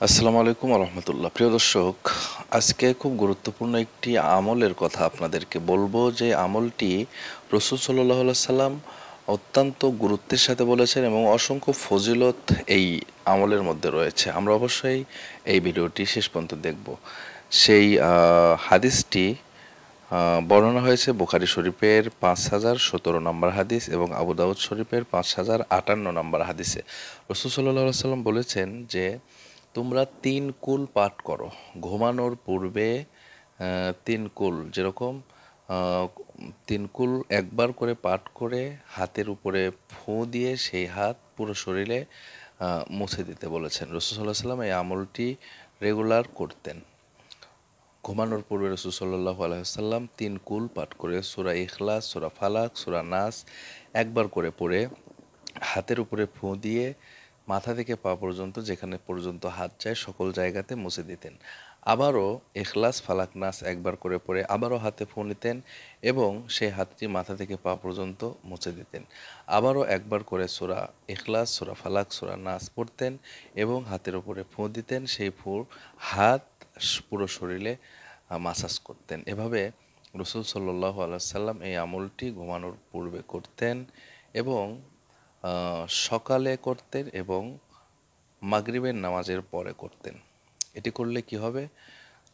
আসসালামু আলাইকুম রহমতুল্লাহ। প্রিয় দর্শক, আজকে খুব গুরুত্বপূর্ণ একটি আমলের কথা আপনাদেরকে বলবো, যে আমলটি রসূল সাল্লাল্লাহু আলাইহি সাল্লাম অত্যন্ত গুরুত্বের সাথে বলেছেন এবং অসংখ্য ফজিলত এই আমলের মধ্যে রয়েছে। আমরা অবশ্যই এই ভিডিওটি শেষ পর্যন্ত দেখব। সেই হাদিসটি বর্ণনা হয়েছে বুখারী শরীফের 5017 নম্বর হাদিস এবং আবু দাউদ শরীফের 5058 নম্বর হাদিসে। রাসূল সাল্লাল্লাহু আলাইহি সাল্লাম বলেছেন যে তোমরা 3 কুল পাঠ করো ঘুমানোর পূর্বে। 3 কুল যেরকম 3 কুল একবার করে পাঠ করে হাতের উপরে ফু দিয়ে সেই হাত পুরো শরীরে মুছে দিতে বলেছেন। রাসূল সাল্লাল্লাহু আলাইহি সাল্লাম এই আমলটি রেগুলার করতেন। ঘুমানোর পূর্বে রাসূল সাল্লাল্লাহু আলাইহি ওয়াসাল্লাম 3 কুল পাঠ করে সূরা ইখলাস, সূরা ফালাক, সূরা নাস একবার করে পড়ে হাতের উপরে ফু দিয়ে মাথা থেকে পা পর্যন্ত যেখানে পর্যন্ত হাত যায় সকল জায়গাতে মুছে দিতেন। আবারও ইখলাস, ফালাক, নাস একবার করে পড়ে আবারও হাতে ফু নিতেন এবং সেই হাতটি মাথা থেকে পা পর্যন্ত মুছে দিতেন। আবারও একবার করে সূরা ইখলাস, সূরা ফালাক, সূরা নাস পড়তেন এবং হাতের উপরে ফু দিতেন। সেই ফুর হাত পুরো শরীরে মাসাজ করতেন। এভাবে রাসূল সাল্লাল্লাহু আলাইহি সাল্লাম এই আমলটি ঘুমানোর পূর্বে করতেন এবং সকালে করতেন এবং মাগরিবের নামাজের পরে করতেন। এটি করলে কি হবে,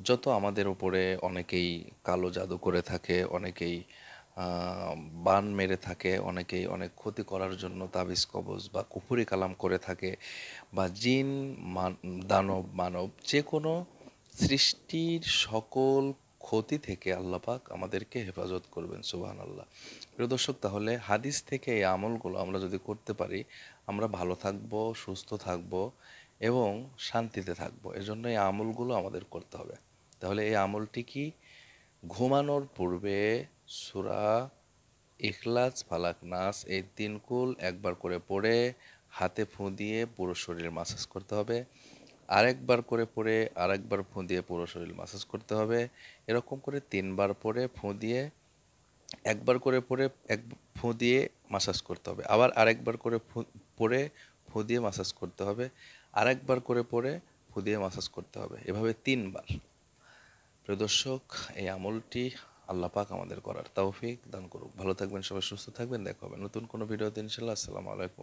যত আমাদের উপরে অনেকেই কালো জাদু করে থাকে, অনেকেই বান মেরে থাকে, অনেকেই অনেক ক্ষতি করার জন্য তাবিজ কবজ বা কুফরি কালাম করে থাকে, বা জিন দানব মানব যে কোনো সৃষ্টির সকল ক্ষতি থেকে আল্লাহ পাক আমাদেরকে হেফাজত করবেন। সুবহানাল্লাহ। প্রিয় দর্শক, তাহলে হাদিস থেকে এই আমলগুলো আমরা যদি করতে পারি আমরা ভালো থাকব, সুস্থ থাকব এবং শান্তিতে থাকব। এজন্য এই আমলগুলো আমাদের করতে হবে। তাহলে এই আমলটি কি? ঘুমানোর পূর্বে সূরা ইখলাস, ফালাক, নাস এই 3 কুল একবার করে পড়ে হাতে ফু দিয়ে পুরো শরীর মাসাজ করতে হবে। আরেকবার করে পড়ে আরেকবার ফু দিয়ে পুরো শরীর মাসাজ করতে হবে। এরকম করে 3বার পড়ে ফু দিয়ে একবার করে পড়ে এক ফু দিয়ে মাসাজ করতে হবে। আবার আরেকবার করে পড়ে ফু দিয়ে মাসাজ করতে হবে। আরেকবার করে পড়ে ফু দিয়ে মাসাজ করতে হবে। এভাবে 3বার। প্রিয় দর্শক, এই আমলটি আল্লাহ পাক আমাদের করার তৌফিক দান করুক। ভালো থাকবেন সবাই, সুস্থ থাকবেন। দেখা হবে নতুন কোনো ভিডিওতে ইনশাআল্লাহ। আসসালামু আলাইকুম।